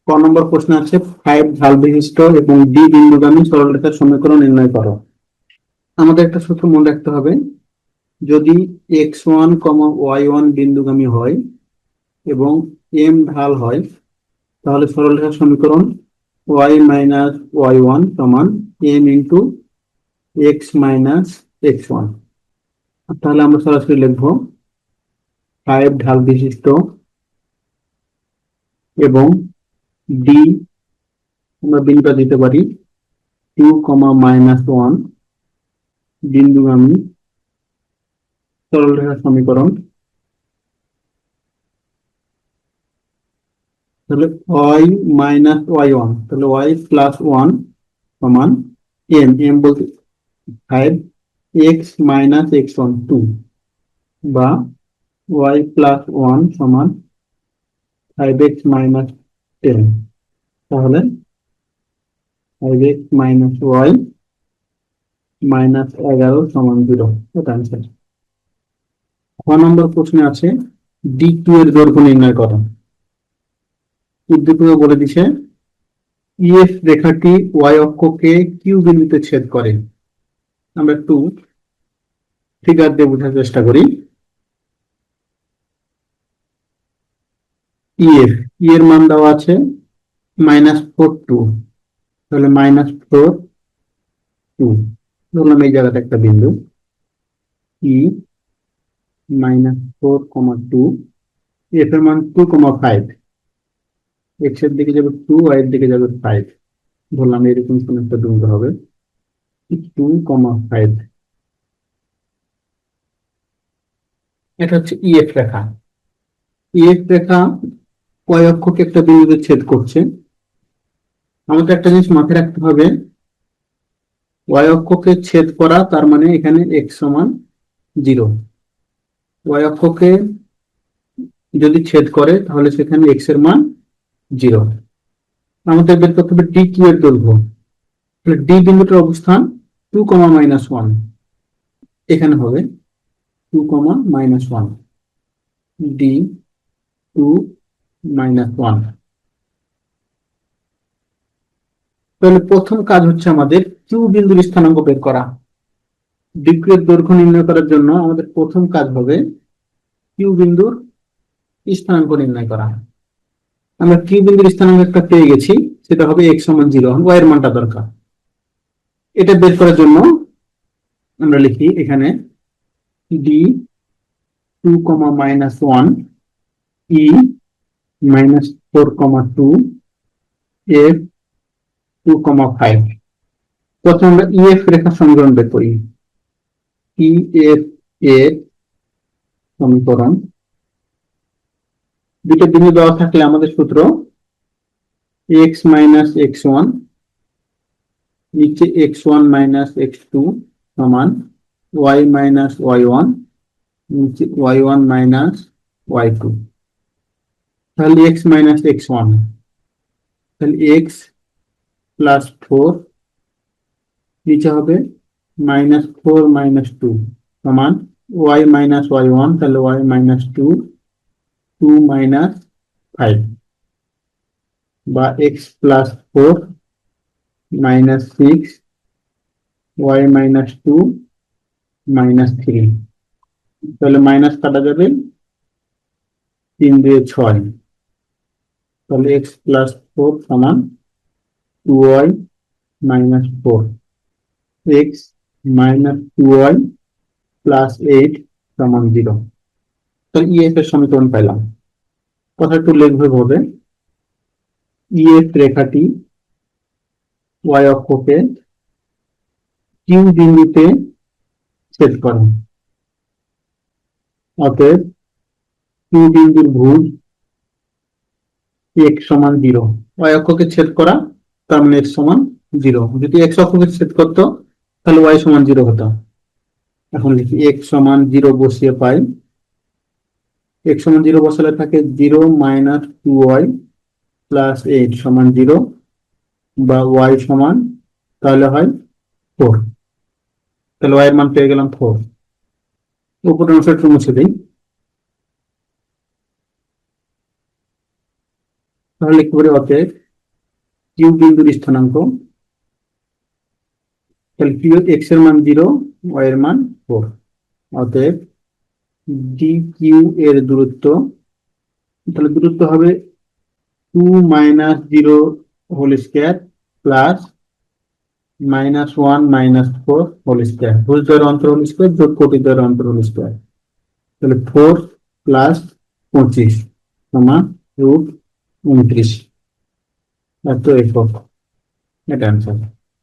ক নম্বর প্রশ্ন আছে 5 ঢাল বিশিষ্ট এবং ডি বিন্দুগামী সরলরেখার সমীকরণ নির্ণয় করো। আমাদের একটা সূত্র মনে রাখতে হবে, যদি x1, y1 বিন্দুগামী হয় এবং m ঢাল হয়, তাহলে সরলরেখার সমীকরণ y মাইনাস y1 সমান m into x minus x1। তাহলে আমরা সরাসরি লিখবো 5 ঢাল বিশিষ্ট এবং ডি আমরা বিন্দুটা দিতে পারি 2, -1 বিন্দুগামী সরলরেখার সমীকরণ। তাহলে y মাইনাস y1, তাহলে y প্লাস 1 সমান m বলতে 5 x মাইনাস x1 2, বা y প্লাস 1 সমান 5x মাইনাস 10। তাহলে 5x মাইনাস y মাইনাস 11 সমান 0। এটা আনসার। ক নম্বর প্রশ্নে আছে D2 এর দৈর্ঘ্য নির্ণয় করো। উদ্দীপকে বলে দিছে EF রেখাটি y অক্ষকে কিউ বিন্দুতে ছেদ করে। আমরা একটু ফিগার দিয়ে বোঝার চেষ্টা করি। EF এর মান দেওয়া আছে -4 2, তাহলে -4 2 ধরলাম এই জায়গাটা একটা বিন্দু E -4, 2, F এর মান 2, 5, x এর দিকে যাবে 2, y এর দিকে যাবে 5, ধরলাম এরকম কোন একটা বিন্দু হবে 2, 5। এটা হচ্ছে EF রেখা। EF রেখা y অক্ষকে একটা বিন্দুতে ছেদ করছে। আমাদের একটা জিনিস মাথায় রাখতে হবে, y অক্ষকে ছেদ করা তার মানে এখানে x সমান 0। y অক্ষকে যদি ছেদ করে তাহলে সেখানে x এর মান 0। আমাদের বের করতে হবে DQ এর দৈর্ঘ্য। ডি বিন্দুটার অবস্থান 2, -1, এখানে হবে 2, -1, ডি 2, -1। তাহলে প্রথম কাজ হচ্ছে আমাদের কিউ বিন্দুর স্থানাঙ্ক বের করা। ডিকিউ এর দৈর্ঘ্য নির্ণয় করার জন্য আমাদের প্রথম কাজ হবে কিউ বিন্দুর স্থানাঙ্ক নির্ণয় করা। আমরা কিউ বিন্দুর স্থানাঙ্ক একটা পেয়ে গেছি, সেটা হবে x সমান 0। y এর মানটা দরকার। এটা বের করার জন্য আমরা লিখি এখানে ডি 2, -1, e -4, 2, f 2, 5। প্রথমে আমরা EF রেখার সমীকরণ বের করি। EF এর সমীকরণ, দুটো বিন্দু দেওয়া থাকলে আমাদের সূত্র x মাইনাস x1 নিচে x1 মাইনাস x2 সমান y মাইনাস y1 নিচে y1 মাইনাস y2। তাহলে x মাইনাস x1, তাহলে x প্লাস 4 নিচে হবে -4 -2 সমান y মাইনাস y1, তাহলে y মাইনাস 2, 2 মাইনাস 5, বা x প্লাস 4 -6, y মাইনাস 2, -3। তাহলে মাইনাস কাটা যাবে, 3 দিয়ে 6, তাহলে x প্লাস 4 সমান 2y minus 4, x minus 2y plus 8 সমান 0। তাহলে EF এর সমীকরণ পেলাম। কথা একটু লিখবে ভাবে, EF রেখাটি y অক্ষকে কিউ বিন্দুতে ছেদ করে। অতএব কিউ বিন্দুর ভুজ x সমান 0। y অক্ষকে ছেদ করা তার মানে x সমান 0। যদি x অক্ষকে ছেদ করতো তাহলে y সমান 0 হতো। এখন লিখি x সমান 0 বসিয়ে পাই, x সমান 0 বসালে থাকে 0 মাইনাস 2y প্লাস 8 সমান 0, বা y সমান তাহলে হয় 4। তাহলে y এর মান পেয়ে গেলাম 4। উপরের অংশটা একটু মুছে দিই। তাহলে লিখতে পারি অতএব কিউ বিন্দুর স্থানাঙ্ক, তাহলে কিউ এক্স এর মান 0, ওয়াই এর মান 4। অতএব ডি কিউ এর দূরত্ব, তাহলে দূরত্ব হবে 2 - 0 whole square plus -1 - 4 whole square, ভুজ দ্বয়ের অন্তর হোল স্কয়ার যোগ কোটি দ্বয়ের অন্তর হোল স্কয়ার। তাহলে 4 + 25 সমান √29 এত একক। এটা অ্যান্সার।